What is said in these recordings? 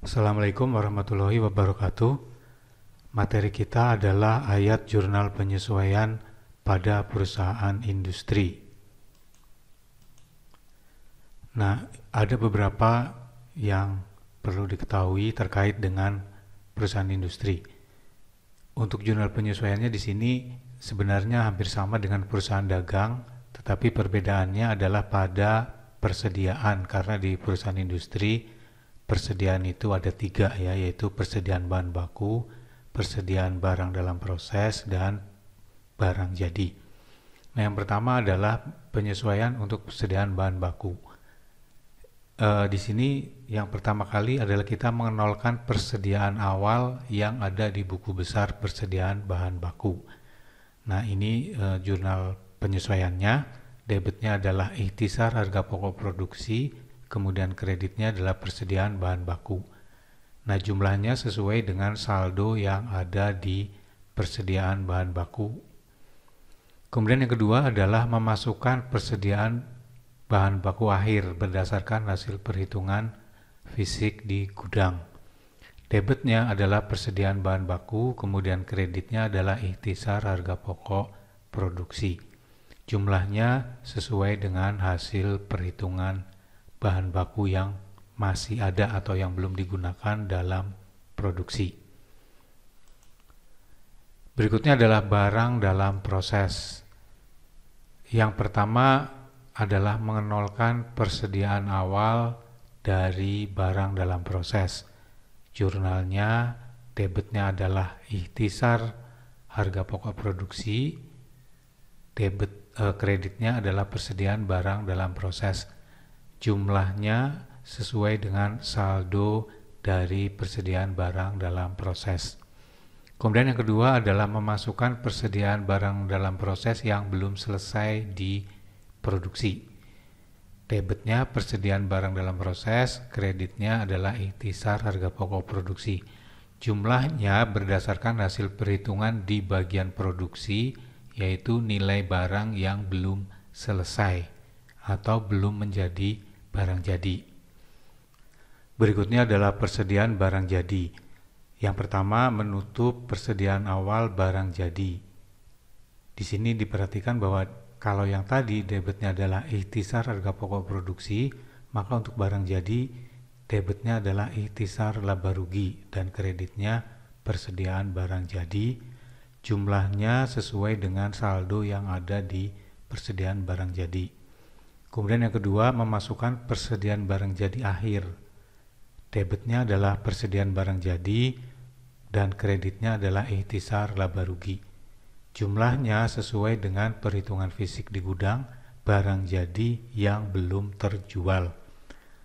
Assalamualaikum warahmatullahi wabarakatuh. Materi kita adalah ayat jurnal penyesuaian pada perusahaan industri. Nah, ada beberapa yang perlu diketahui terkait dengan perusahaan industri. Untuk jurnal penyesuaiannya di sini sebenarnya hampir sama dengan perusahaan dagang, tetapi perbedaannya adalah pada persediaan, karena di perusahaan industri persediaan itu ada tiga ya, yaitu persediaan bahan baku, persediaan barang dalam proses, dan barang jadi. Nah, yang pertama adalah penyesuaian untuk persediaan bahan baku. Di sini yang pertama kali adalah kita mengenolkan persediaan awal yang ada di buku besar persediaan bahan baku. Nah, ini jurnal penyesuaiannya. Debitnya adalah ikhtisar harga pokok produksi, kemudian kreditnya adalah persediaan bahan baku. Nah, jumlahnya sesuai dengan saldo yang ada di persediaan bahan baku. Kemudian yang kedua adalah memasukkan persediaan bahan baku akhir berdasarkan hasil perhitungan fisik di gudang. Debitnya adalah persediaan bahan baku, kemudian kreditnya adalah ikhtisar harga pokok produksi. Jumlahnya sesuai dengan hasil perhitungan bahan baku yang masih ada atau yang belum digunakan dalam produksi. Berikutnya adalah barang dalam proses. Yang pertama adalah mengenolkan persediaan awal dari barang dalam proses. Jurnalnya, debitnya adalah ikhtisar harga pokok produksi, kreditnya adalah persediaan barang dalam proses. Jumlahnya sesuai dengan saldo dari persediaan barang dalam proses. Kemudian yang kedua adalah memasukkan persediaan barang dalam proses yang belum selesai diproduksi. Debitnya persediaan barang dalam proses, kreditnya adalah ikhtisar harga pokok produksi. Jumlahnya berdasarkan hasil perhitungan di bagian produksi, yaitu nilai barang yang belum selesai atau belum menjadi barang jadi. Berikutnya adalah persediaan barang jadi. Yang pertama, menutup persediaan awal barang jadi. Di sini diperhatikan bahwa kalau yang tadi debitnya adalah ikhtisar harga pokok produksi, maka untuk barang jadi debitnya adalah ikhtisar laba rugi dan kreditnya persediaan barang jadi. Jumlahnya sesuai dengan saldo yang ada di persediaan barang jadi. Kemudian yang kedua, memasukkan persediaan barang jadi akhir. Debitnya adalah persediaan barang jadi dan kreditnya adalah ikhtisar laba rugi. Jumlahnya sesuai dengan perhitungan fisik di gudang barang jadi yang belum terjual.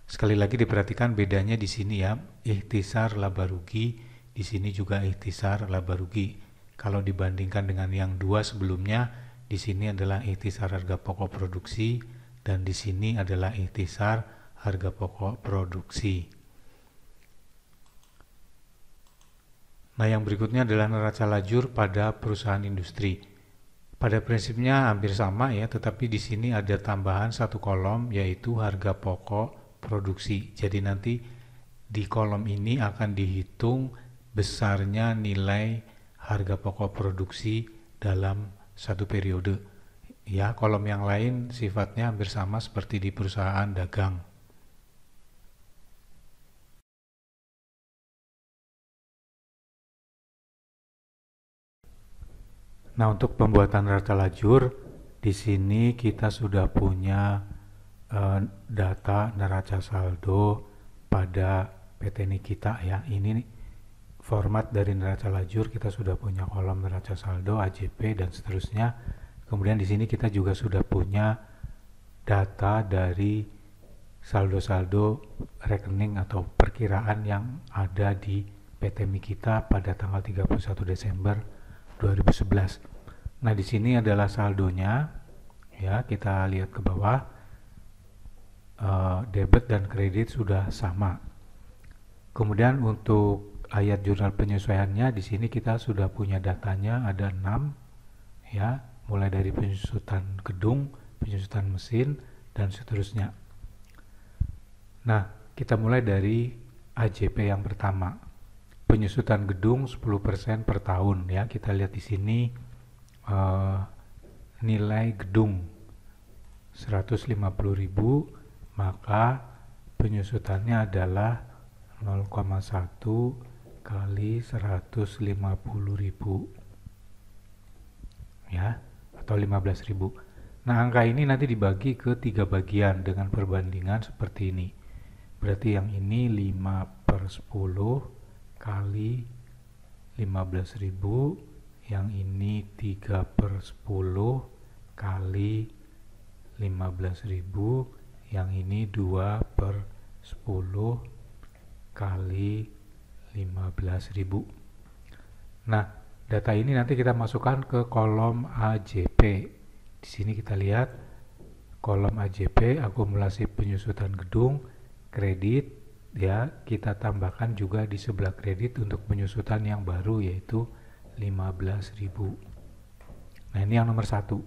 Sekali lagi diperhatikan bedanya di sini ya, ikhtisar laba rugi, di sini juga ikhtisar laba rugi. Kalau dibandingkan dengan yang dua sebelumnya, di sini adalah ikhtisar harga pokok produksi dan di sini adalah ikhtisar harga pokok produksi. Nah, yang berikutnya adalah neraca lajur pada perusahaan industri. Pada prinsipnya hampir sama ya, tetapi di sini ada tambahan satu kolom yaitu harga pokok produksi. Jadi nanti di kolom ini akan dihitung besarnya nilai harga pokok produksi dalam satu periode. Ya, kolom yang lain sifatnya hampir sama seperti di perusahaan dagang. Nah, untuk pembuatan neraca lajur, di sini kita sudah punya data neraca saldo pada PT Nikita ya. Ini format dari neraca lajur, kita sudah punya kolom neraca saldo, AJP dan seterusnya. Kemudian di sini kita juga sudah punya data dari saldo-saldo rekening atau perkiraan yang ada di PT Nikita pada tanggal 31 Desember 2011. Nah, di sini adalah saldonya. Ya, kita lihat ke bawah. Debit dan kredit sudah sama. Kemudian untuk ayat jurnal penyesuaiannya di sini kita sudah punya datanya ada 6 ya, mulai dari penyusutan gedung, penyusutan mesin dan seterusnya. Nah, kita mulai dari AJP yang pertama. Penyusutan gedung 10% per tahun ya. Kita lihat di sini nilai gedung 150.000, maka penyusutannya adalah 0,1 kali 150.000 ya, atau 15.000. Nah, angka ini nanti dibagi ke 3 bagian dengan perbandingan seperti ini. Berarti yang ini 5/10 kali 15.000, yang ini 3/10 kali 15.000, yang ini 2/10 kali 15.000. Nah, data ini nanti kita masukkan ke kolom AJP. Di sini kita lihat kolom AJP, akumulasi penyusutan gedung, kredit, ya, kita tambahkan juga di sebelah kredit untuk penyusutan yang baru yaitu 15.000. Nah, ini yang nomor 1.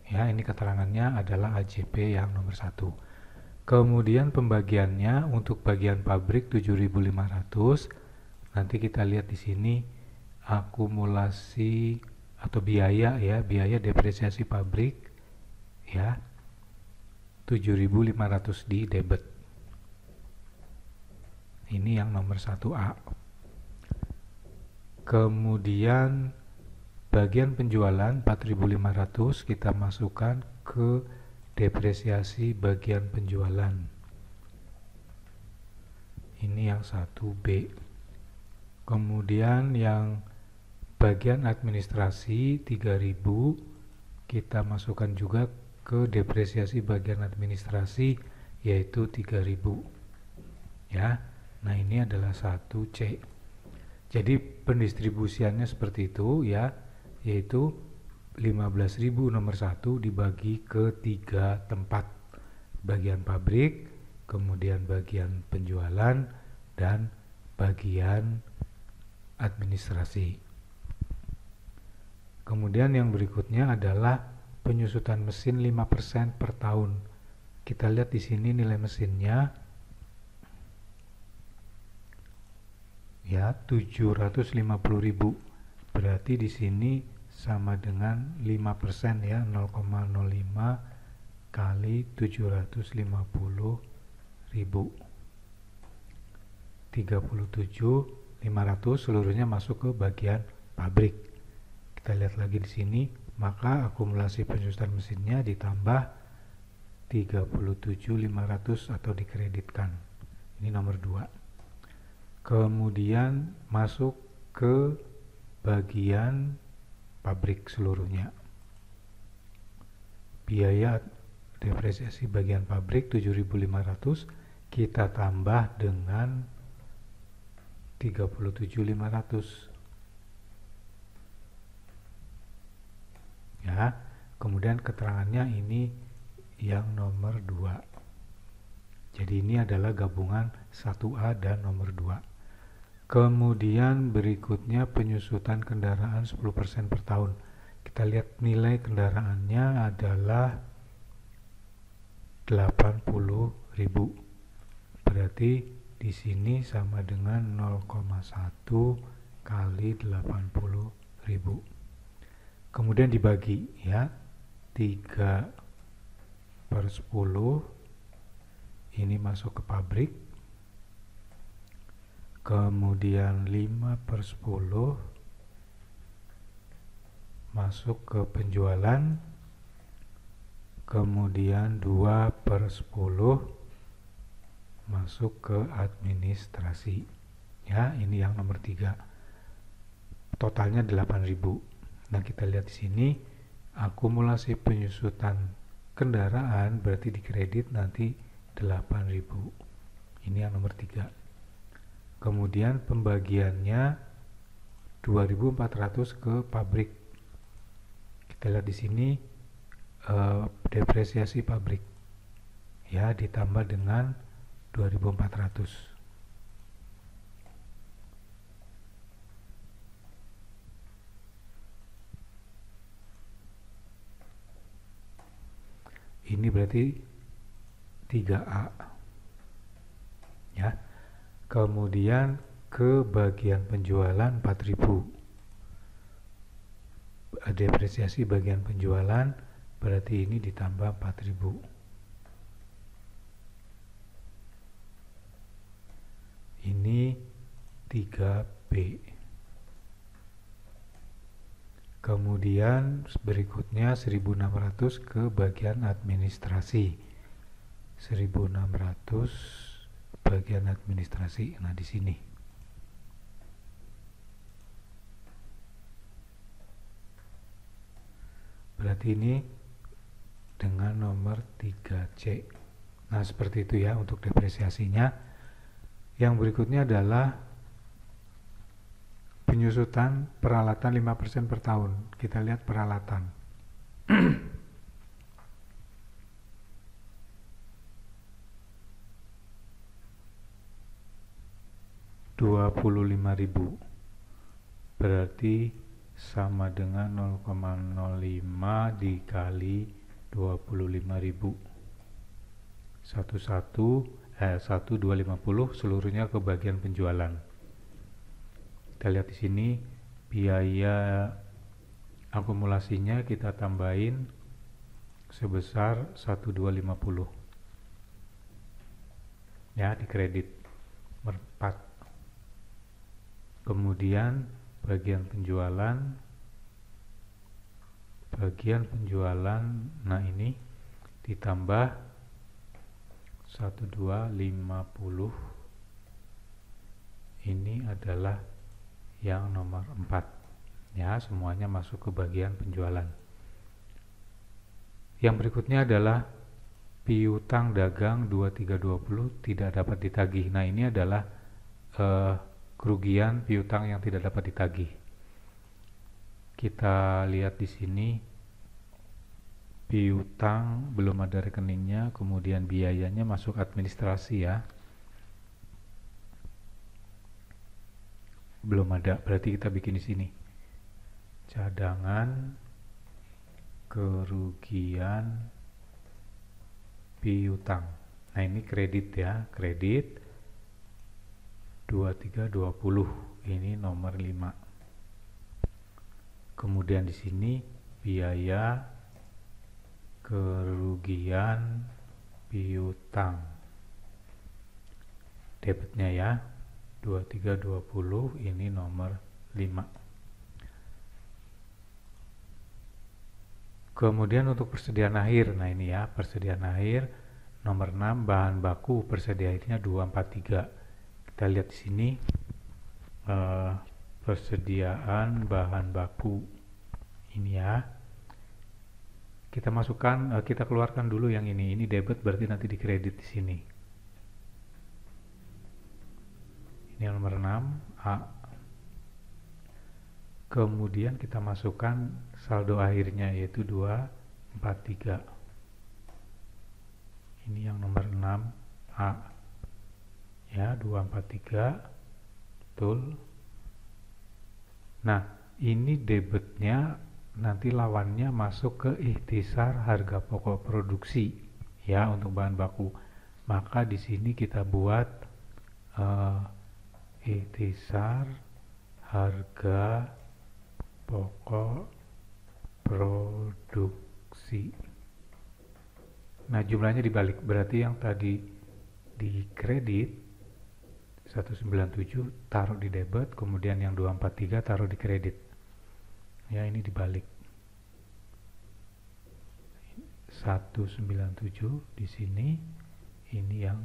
Ya, ini keterangannya adalah AJP yang nomor 1. Kemudian pembagiannya untuk bagian pabrik 7.500. Nanti kita lihat di sini akumulasi atau biaya ya, biaya depresiasi pabrik ya. 7.500 di debit. Ini yang nomor 1A. Kemudian bagian penjualan 4.500 kita masukkan ke depresiasi bagian penjualan. Ini yang 1B. Kemudian yang bagian administrasi 3.000 kita masukkan juga ke depresiasi bagian administrasi yaitu 3.000. Ya. Nah, ini adalah 1C. Jadi pendistribusiannya seperti itu ya, yaitu 15.000 nomor 1 dibagi ke 3 tempat. Bagian pabrik, kemudian bagian penjualan, dan bagian administrasi. Kemudian yang berikutnya adalah penyusutan mesin 5% per tahun. Kita lihat di sini nilai mesinnya ya 750.000. Berarti di sini sama dengan 5% ya, 0,05 kali 750.000. 37.500 seluruhnya masuk ke bagian pabrik. Kita lihat lagi di sini, maka akumulasi penyusutan mesinnya ditambah 37.500 atau dikreditkan. Ini nomor 2. Kemudian masuk ke bagian pabrik seluruhnya. Biaya depresiasi bagian pabrik 7.500 kita tambah dengan 37.500. Ya, kemudian keterangannya ini yang nomor 2. Jadi ini adalah gabungan 1A dan nomor 2. Kemudian berikutnya penyusutan kendaraan 10% per tahun. Kita lihat nilai kendaraannya adalah 80.000. Berarti di sini sama dengan 0,1 kali 80.000. Kemudian dibagi ya, 3/10 ini masuk ke pabrik, kemudian 5/10 masuk ke penjualan, kemudian 2/10 masuk ke administrasi. Ya, ini yang nomor 3. Totalnya 8.000. Nah, kita lihat di sini akumulasi penyusutan kendaraan berarti dikredit nanti 8.000. Ini yang nomor 3. Kemudian pembagiannya 2.400 ke pabrik. Kita lihat di sini depresiasi pabrik ya ditambah dengan 2.400. Ini berarti 3A ya. Kemudian ke bagian penjualan 4.000. Depresiasi bagian penjualan berarti ini ditambah 4.000. Ini 3B. Kemudian berikutnya 1.600 ke bagian administrasi. 1.600 bagian administrasi. Nah, di sini. Berarti ini dengan nomor 3C. Nah, seperti itu ya untuk depresiasinya. Yang berikutnya adalah penyusutan peralatan 5% per tahun. Kita lihat peralatan. 25.000 berarti sama dengan 0,05 dikali 25.000. 1,250 seluruhnya ke bagian penjualan. Kita lihat di sini biaya akumulasinya kita tambahin sebesar 1,250. Ya, dikredit 4. Kemudian bagian penjualan, nah ini ditambah 1,250. Ini adalah yang nomor 4. Ya, semuanya masuk ke bagian penjualan. Yang berikutnya adalah piutang dagang 2320 tidak dapat ditagih. Nah, ini adalah kerugian piutang yang tidak dapat ditagih. Kita lihat di sini piutang belum ada rekeningnya, kemudian biayanya masuk administrasi ya. Belum ada, berarti kita bikin di sini. Cadangan kerugian piutang. Nah, ini kredit ya, kredit 2320, ini nomor 5. Kemudian di sini biaya kerugian piutang, debitnya ya 2320, ini nomor 5. Kemudian untuk persediaan akhir, nah ini ya persediaan akhir nomor 6, bahan baku persediaannya 243. Kita lihat di sini persediaan bahan baku ini ya. Kita masukkan, kita keluarkan dulu yang ini. Ini debit berarti nanti dikredit di sini. Ini yang nomor 6 A. Kemudian kita masukkan saldo akhirnya yaitu 243. Ini yang nomor 6 A. Ya, 243 betul. Nah, ini debitnya nanti lawannya masuk ke ikhtisar harga pokok produksi ya untuk bahan baku. Maka di sini kita buat ikhtisar harga pokok produksi. Nah, jumlahnya dibalik, berarti yang tadi di kredit 197 taruh di debit, kemudian yang 243 taruh di kredit. Ya, ini dibalik. 197 di sini, ini yang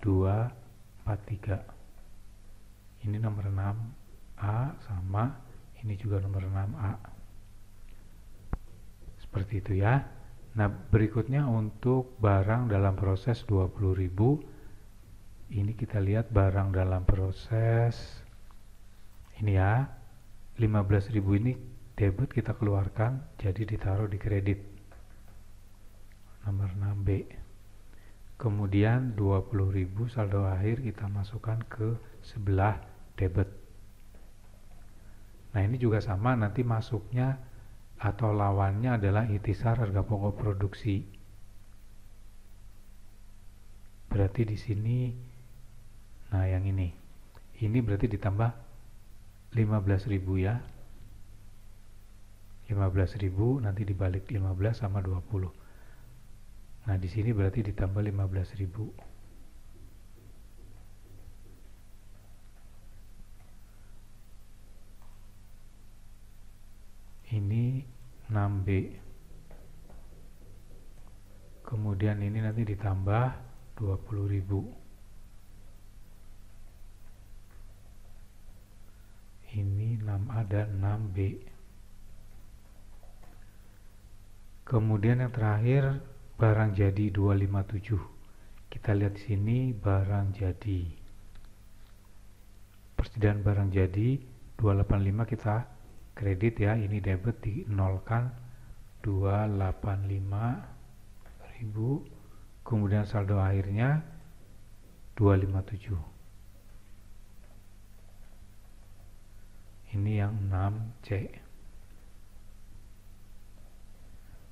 243. Ini nomor 6A sama ini juga nomor 6A. Seperti itu ya. Nah, berikutnya untuk barang dalam proses 20.000. Ini kita lihat barang dalam proses ini ya, 15.000 ini debit kita keluarkan, jadi ditaruh di kredit nomor 6B. Kemudian 20.000 saldo akhir kita masukkan ke sebelah debit. Nah, ini juga sama, nanti masuknya atau lawannya adalah ikhtisar harga pokok produksi. Berarti di sini, nah yang ini Ini berarti ditambah 15.000 ya. 15.000 nanti dibalik 15 sama 20. Nah, di sini berarti ditambah 15.000. Ini 6B. Kemudian ini nanti ditambah 20.000. Ini 6A dan 6B. Kemudian yang terakhir barang jadi 257. Kita lihat di sini barang jadi. Persediaan barang jadi 285 kita kredit ya, ini debit dinolkan 285.000. Kemudian saldo akhirnya 257. Ini yang 6C.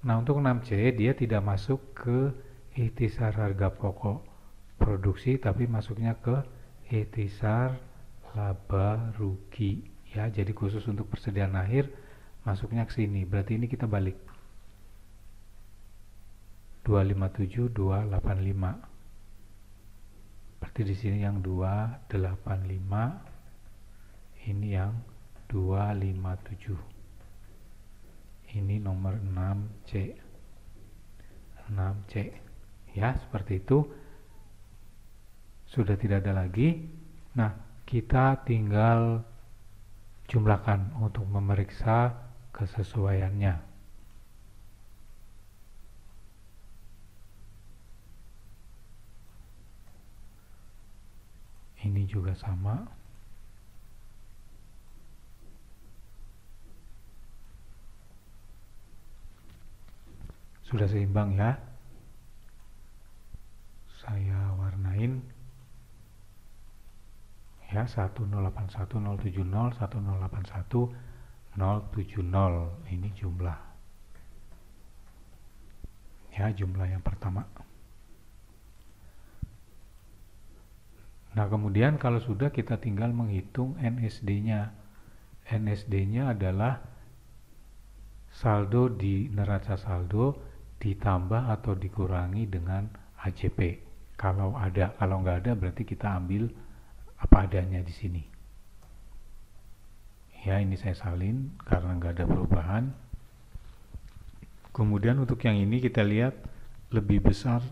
Nah, untuk 6C dia tidak masuk ke ikhtisar harga pokok produksi, tapi masuknya ke ikhtisar laba rugi ya. Jadi khusus untuk persediaan akhir masuknya ke sini. Berarti ini kita balik 257 285. Berarti di sini yang 285, ini yang 257. Ini nomor 6C. 6C. Ya, seperti itu. Sudah tidak ada lagi. Nah, kita tinggal jumlahkan untuk memeriksa kesesuaiannya. Ini juga sama. Sudah seimbang ya. Saya warnain ya, 1081 070 1081 070. Ini jumlah ya, jumlah yang pertama. Nah, kemudian kalau sudah, kita tinggal menghitung NSD-nya. NSD-nya adalah saldo di neraca saldo ditambah atau dikurangi dengan AJP. Kalau ada, kalau nggak ada berarti kita ambil apa adanya di sini. Ya, ini saya salin karena nggak ada perubahan. Kemudian untuk yang ini kita lihat lebih besar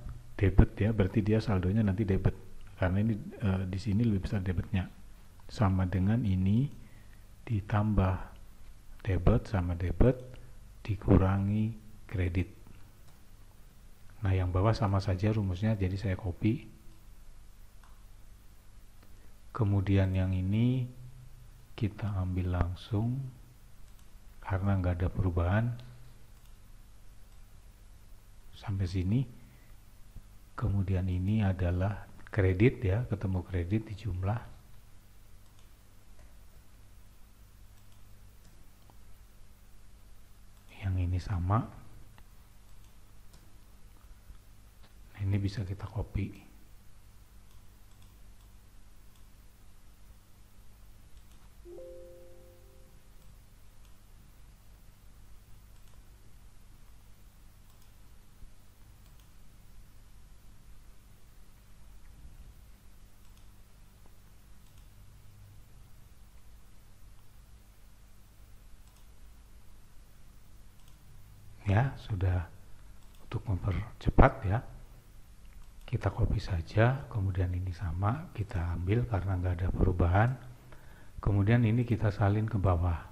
debit ya, berarti dia saldonya nanti debit. Karena ini di sini lebih besar debitnya. Sama dengan ini ditambah debit sama debit dikurangi kredit. Nah, yang bawah sama saja rumusnya, jadi saya copy. Kemudian yang ini kita ambil langsung karena nggak ada perubahan sampai sini. Kemudian ini adalah kredit ya, ketemu kredit di jumlah. Yang ini sama. Ini bisa kita copy. Ya, sudah. Untuk mempercepat ya, kita copy saja. Kemudian ini sama, kita ambil karena nggak ada perubahan. Kemudian ini kita salin ke bawah.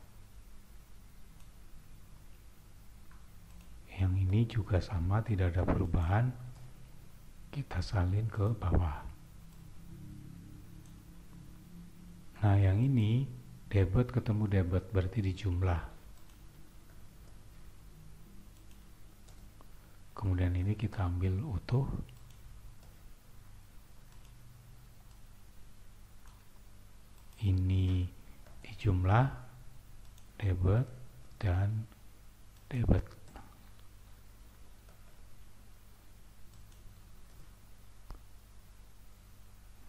Yang ini juga sama, tidak ada perubahan. Kita salin ke bawah. Nah, yang ini debit ketemu debit, berarti di jumlah. Kemudian ini kita ambil utuh. Ini di jumlah debit dan debit.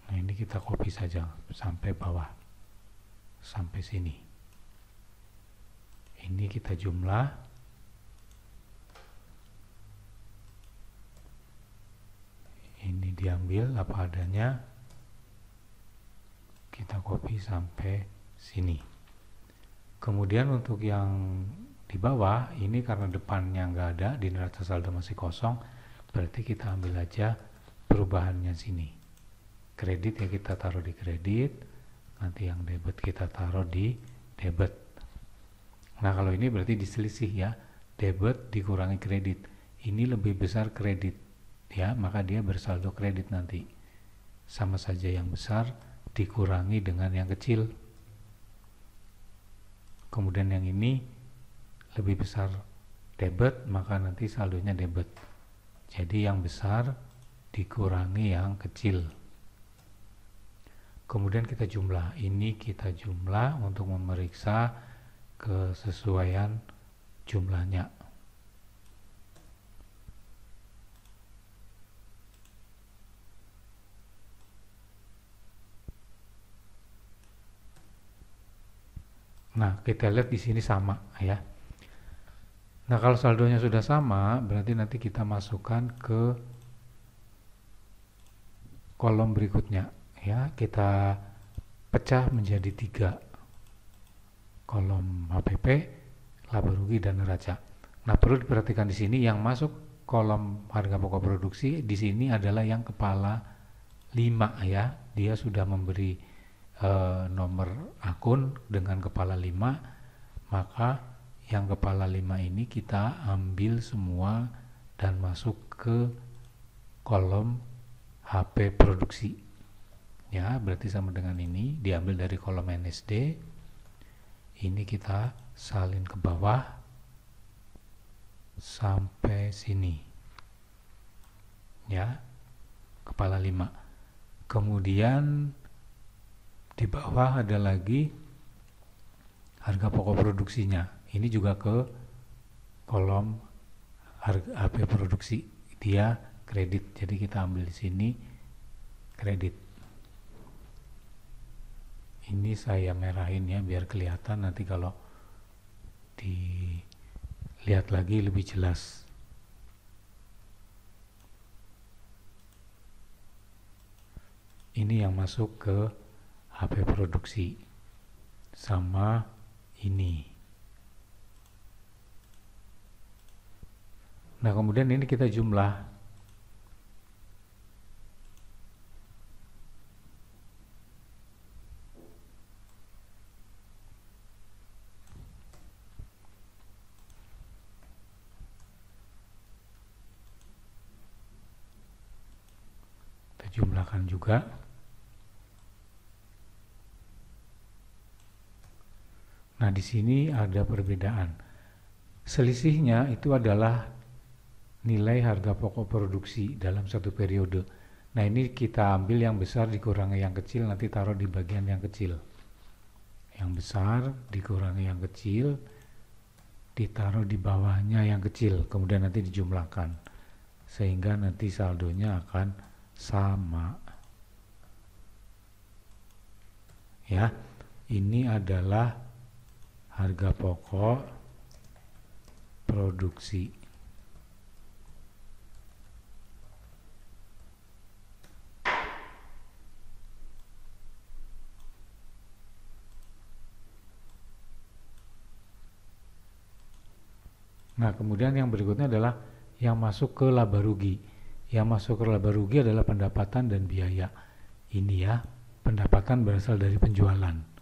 Nah, ini Ini kita copy saja sampai bawah, sampai sini. Ini kita jumlah. Ini diambil apa adanya. Kita copy sampai sini. Kemudian untuk yang di bawah, ini karena depannya nggak ada, di neraca saldo masih kosong, berarti kita ambil aja perubahannya sini. Kredit ya kita taruh di kredit, nanti yang debit kita taruh di debit. Nah kalau ini berarti diselisih ya, debit dikurangi kredit. Ini lebih besar kredit ya, maka dia bersaldo kredit nanti. Sama saja yang besar dikurangi dengan yang kecil. Kemudian yang ini lebih besar debit, maka nanti saldonya debit. Jadi yang besar dikurangi yang kecil. Kemudian kita jumlah. Ini kita jumlah untuk memeriksa kesesuaian jumlahnya. Nah, kita lihat di sini sama ya. Nah, kalau saldonya sudah sama, berarti nanti kita masukkan ke kolom berikutnya ya. Kita pecah menjadi 3 kolom HPP, laba rugi dan neraca. Nah, perlu diperhatikan di sini yang masuk kolom harga pokok produksi di sini adalah yang kepala 5 ya. Dia sudah memberi nomor akun dengan kepala 5, maka yang kepala 5 ini kita ambil semua dan masuk ke kolom HP produksi ya, berarti sama dengan ini diambil dari kolom NSD, ini kita salin ke bawah sampai sini ya, kepala 5. Kemudian di bawah ada lagi harga pokok produksinya. Ini juga ke kolom harga HP produksi. Dia kredit. Jadi kita ambil di sini kredit. Ini saya merahin ya biar kelihatan, nanti kalau dilihat lagi lebih jelas. Ini yang masuk ke HP produksi sama ini. Nah, kemudian ini kita jumlah. Kita jumlahkan juga. Nah, di sini ada perbedaan. Selisihnya itu adalah nilai harga pokok produksi dalam satu periode. Nah, ini kita ambil yang besar dikurangi yang kecil, nanti taruh di bagian yang kecil. Yang besar dikurangi yang kecil, ditaruh di bawahnya yang kecil, kemudian nanti dijumlahkan. Sehingga nanti saldonya akan sama. Ya, ini adalah harga pokok produksi. Nah, kemudian yang berikutnya adalah yang masuk ke laba rugi. Yang masuk ke laba rugi adalah pendapatan dan biaya. Ini ya, pendapatan berasal dari penjualan.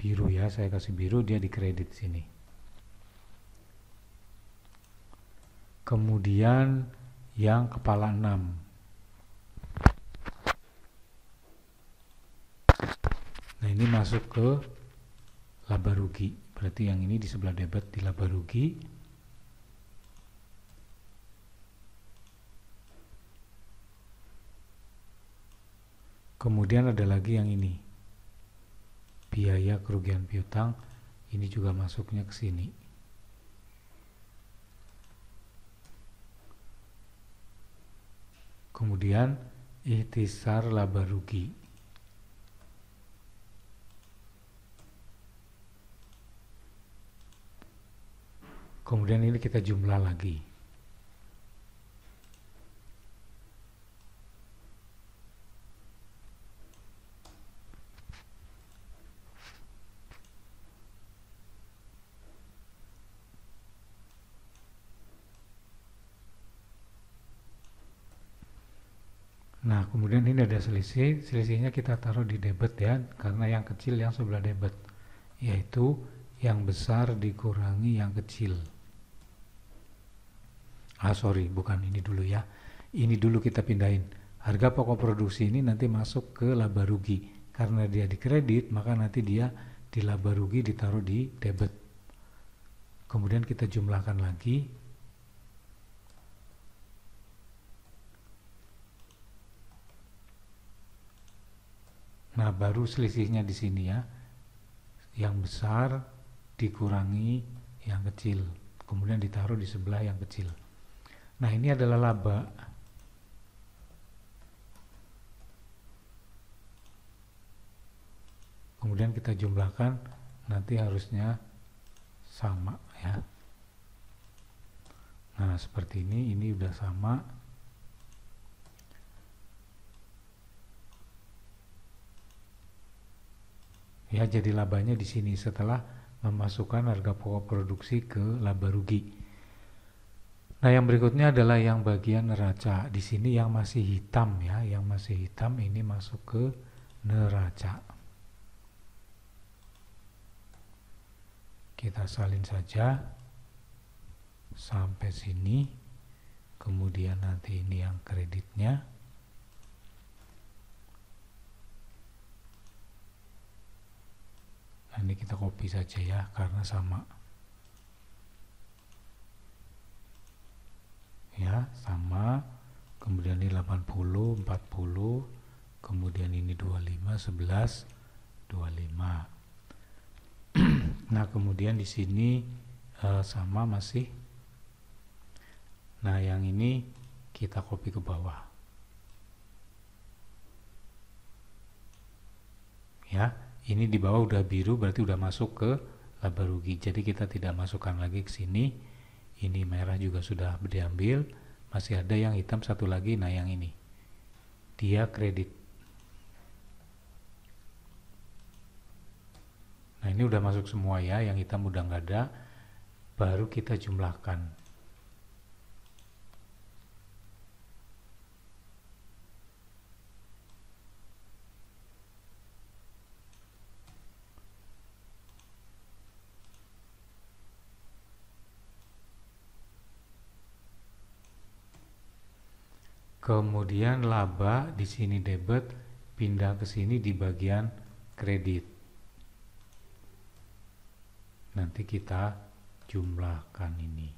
Biru ya, saya kasih biru, dia dikredit sini. Kemudian yang kepala 6. Nah, ini masuk ke laba rugi. Berarti yang ini di sebelah debit di laba rugi. Kemudian ada lagi yang ini. Biaya kerugian piutang, ini juga masuknya ke sini. kemudian ikhtisar laba rugi. Kemudian ini kita jumlah lagi. Nah, kemudian ini ada selisih, selisihnya kita taruh di debit ya, karena yang kecil yang sebelah debit, yaitu yang besar dikurangi yang kecil. Sorry, bukan ini dulu ya. Ini dulu kita pindahin. Harga pokok produksi ini nanti masuk ke laba rugi. Karena dia dikredit, maka nanti dia di laba rugi ditaruh di debit. Kemudian kita jumlahkan lagi. Nah, baru selisihnya di sini ya. Yang besar dikurangi yang kecil. Kemudian ditaruh di sebelah yang kecil. Nah, ini adalah laba. Kemudian kita jumlahkan, nanti harusnya sama ya. Nah, seperti ini udah sama. Ya, jadi labanya di sini setelah memasukkan harga pokok produksi ke laba rugi. Nah, yang berikutnya adalah yang bagian neraca. Di sini yang masih hitam ya, yang masih hitam ini masuk ke neraca. Kita salin saja sampai sini. Kemudian nanti ini yang kreditnya. Nah, ini kita copy saja ya, karena sama. Ya, sama. Kemudian ini 80, 40, kemudian ini 25, 11, 25. Nah, kemudian di sini sama masih. Nah, yang ini kita copy ke bawah. Ya, ini di bawah udah biru, berarti udah masuk ke laba rugi. Jadi kita tidak masukkan lagi ke sini. Ini merah juga sudah diambil. Masih ada yang hitam satu lagi. Nah, yang ini dia kredit. Nah, ini udah masuk semua ya. Yang hitam udah nggak ada. Baru kita jumlahkan. Kemudian laba di sini debit, pindah ke sini di bagian kredit. Nanti kita jumlahkan ini.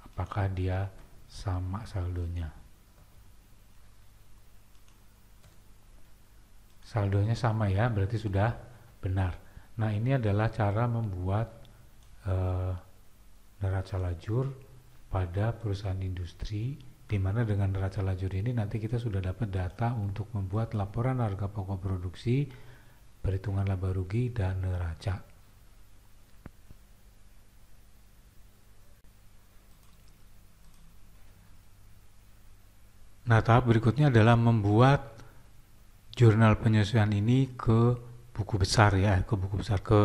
Apakah dia sama saldonya? Saldonya sama ya, berarti sudah benar. Nah, ini adalah cara membuat neraca lajur pada perusahaan industri, di mana dengan neraca lajur ini nanti kita sudah dapat data untuk membuat laporan harga pokok produksi, perhitungan laba rugi, dan neraca. Nah, tahap berikutnya adalah membuat jurnal penyesuaian ini ke buku besar ya, ke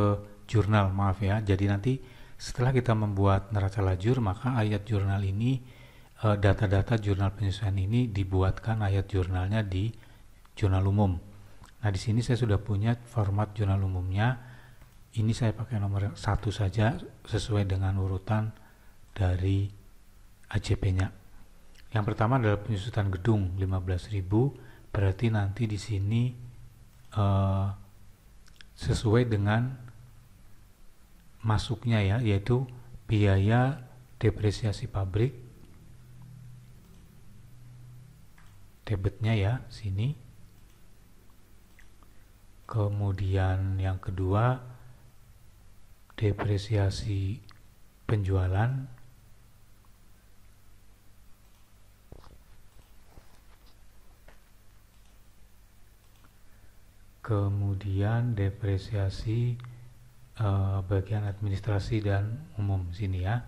jurnal, maaf ya. Jadi nanti setelah kita membuat neraca lajur, maka ayat jurnal ini, data-data jurnal penyesuaian ini dibuatkan ayat jurnalnya di jurnal umum. Nah, di sini saya sudah punya format jurnal umumnya. Ini saya pakai nomor 1 saja sesuai dengan urutan dari AJP-nya. Yang pertama adalah penyusutan gedung 15.000, berarti nanti di sini sesuai dengan masuknya ya, yaitu biaya depresiasi pabrik, debitnya ya sini. Kemudian yang kedua depresiasi penjualan. kemudian depresiasi bagian administrasi dan umum sini ya.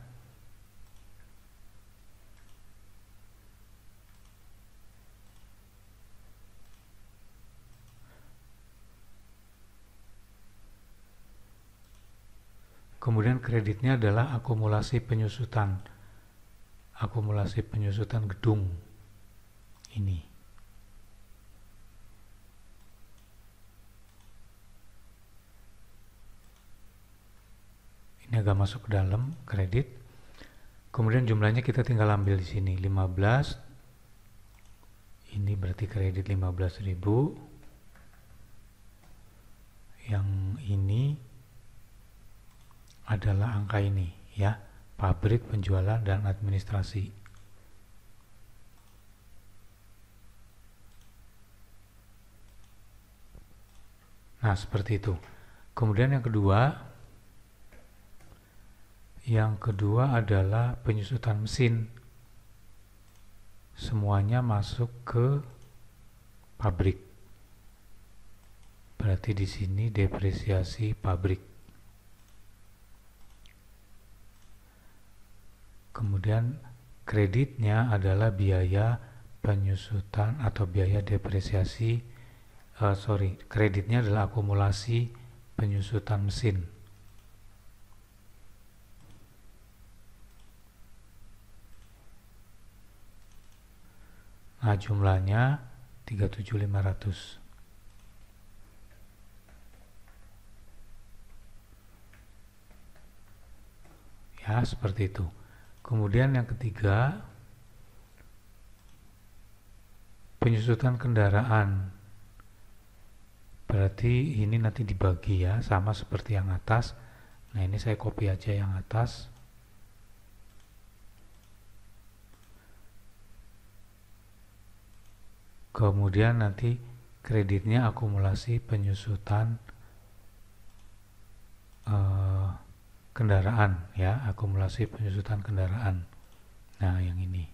Kemudian kreditnya adalah akumulasi penyusutan gedung ini. Ini agak masuk ke dalam kredit. Kemudian jumlahnya kita tinggal ambil di sini 15. Ini berarti kredit 15.000. Yang ini adalah angka ini ya, pabrik, penjualan dan administrasi. Nah, seperti itu. Kemudian yang kedua adalah penyusutan mesin. Semuanya masuk ke pabrik. Berarti di sini depresiasi pabrik. Kemudian kreditnya adalah biaya penyusutan atau biaya depresiasi. Kreditnya adalah akumulasi penyusutan mesin. Nah, jumlahnya 37.500. Ya, seperti itu. Kemudian yang ketiga, penyusutan kendaraan. Berarti ini nanti dibagi ya, sama seperti yang atas. Nah, ini saya copy aja yang atas. Kemudian nanti kreditnya akumulasi penyusutan kendaraan ya, akumulasi penyusutan kendaraan. Nah, yang ini.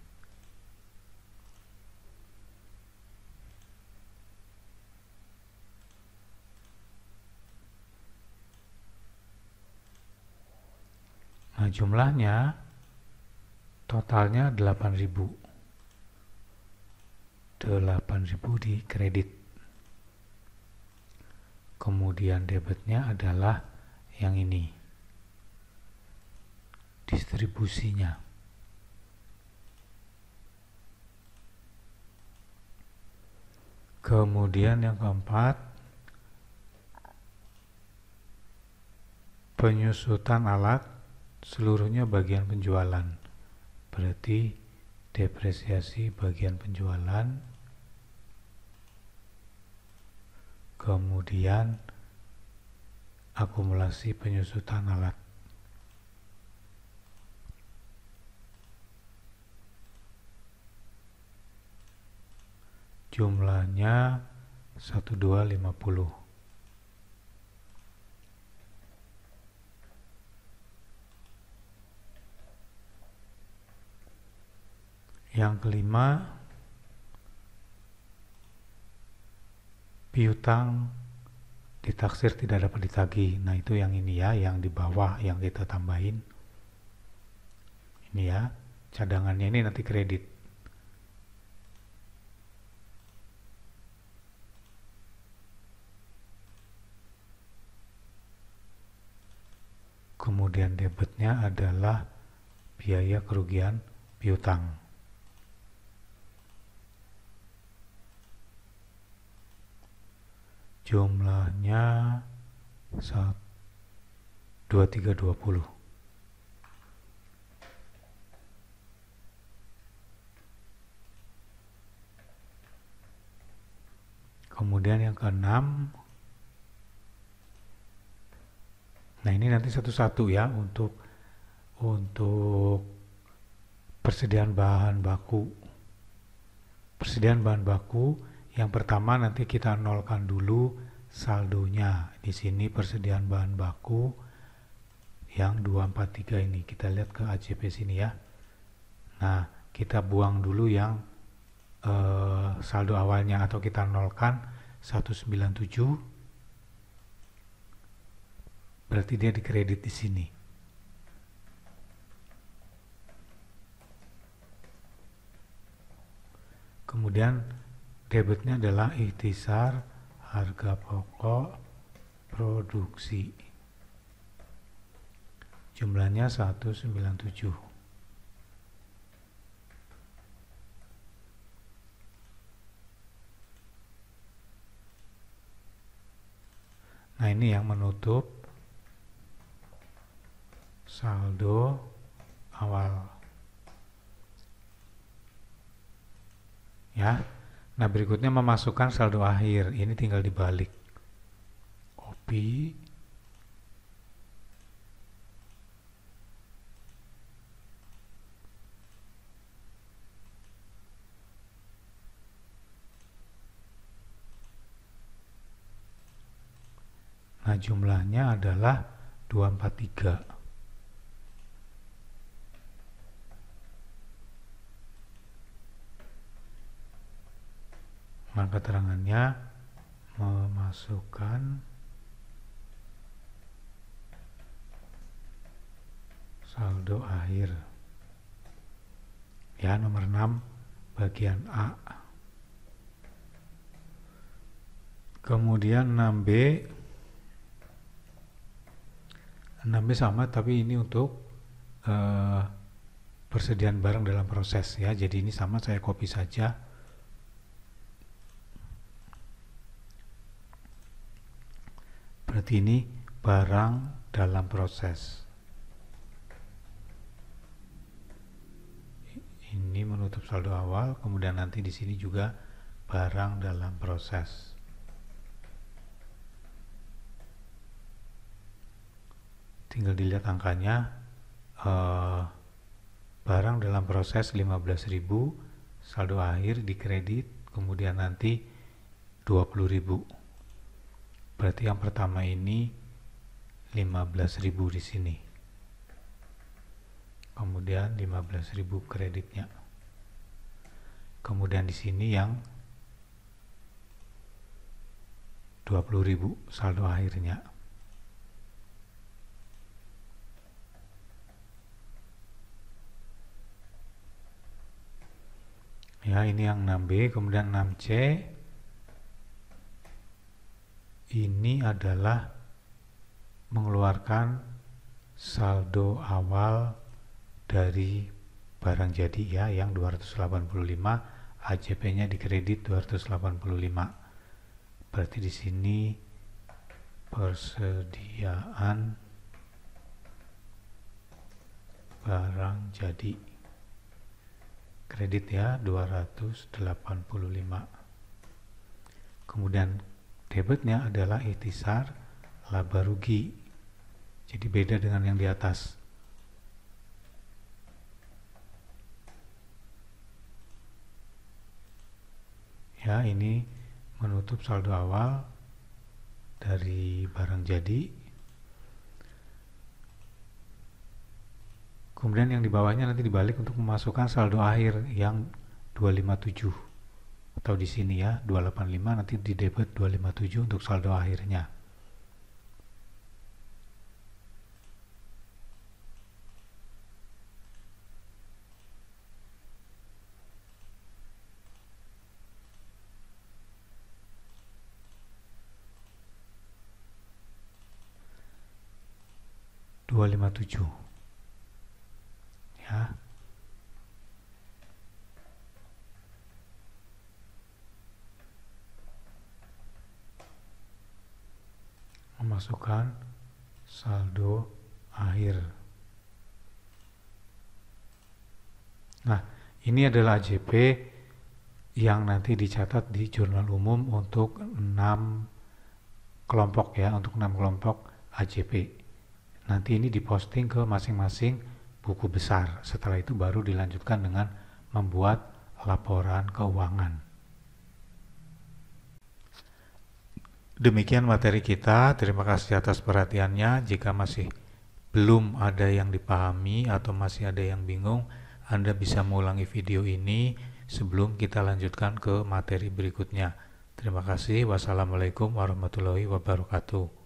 Nah, jumlahnya totalnya 8.000 di kredit. Kemudian debitnya adalah yang ini, distribusinya. Kemudian yang keempat, penyusutan alat, seluruhnya bagian penjualan. Berarti depresiasi bagian penjualan. Kemudian akumulasi penyusutan alat. Jumlahnya 1250. Yang kelima, piutang ditaksir tidak dapat ditagih. Nah, itu yang ini ya, yang di bawah yang kita tambahin. Ini ya, cadangannya ini nanti kredit. Kemudian debitnya adalah biaya kerugian piutang. Jumlahnya 2320. Kemudian yang keenam, nah ini nanti satu-satu ya, untuk persediaan bahan baku. Persediaan bahan baku, yang pertama nanti kita nolkan dulu saldonya. Di sini persediaan bahan baku yang 243 ini. Kita lihat ke AJP sini ya. Nah, kita buang dulu yang saldo awalnya atau kita nolkan 197. berarti dia dikredit di sini. Kemudian debitnya adalah ikhtisar harga pokok produksi. Jumlahnya 197. Nah, ini yang menutup saldo awal. Ya. Nah, berikutnya memasukkan saldo akhir. Ini tinggal dibalik. Copy. Nah, jumlahnya adalah 243. Nah, keterangannya memasukkan saldo akhir. Ya, nomor 6 bagian A. Kemudian 6B. 6B sama, tapi ini untuk persediaan barang dalam proses ya. Jadi ini sama, saya copy saja. Berarti ini barang dalam proses. Ini menutup saldo awal, kemudian nanti di sini juga barang dalam proses. Tinggal dilihat angkanya. Barang dalam proses 15.000, saldo akhir dikredit, kemudian nanti 20.000. Berarti yang pertama ini 15.000 di sini. Kemudian 15.000 kreditnya. Kemudian di sini yang 20.000 saldo akhirnya. Ya, ini yang 6B, kemudian 6C. Ini adalah mengeluarkan saldo awal dari barang jadi ya, yang 285, AJP-nya dikredit 285. Berarti di sini persediaan barang jadi kredit ya 285. Kemudian debitnya adalah ikhtisar laba rugi. Jadi beda dengan yang di atas. Ya, ini menutup saldo awal dari barang jadi. Kemudian yang di bawahnya nanti dibalik untuk memasukkan saldo akhir yang 257. Atau di sini ya 285, nanti di debit 257 untuk saldo akhirnya. Ya. Memasukkan saldo akhir. Nah, ini adalah AJP yang nanti dicatat di jurnal umum untuk 6 kelompok ya, untuk 6 kelompok AJP. Nanti ini diposting ke masing-masing buku besar. Setelah itu baru dilanjutkan dengan membuat laporan keuangan. Demikian materi kita. Terima kasih atas perhatiannya. Jika masih belum ada yang dipahami atau masih ada yang bingung, Anda bisa mengulangi video ini sebelum kita lanjutkan ke materi berikutnya. Terima kasih. Wassalamualaikum warahmatullahi wabarakatuh.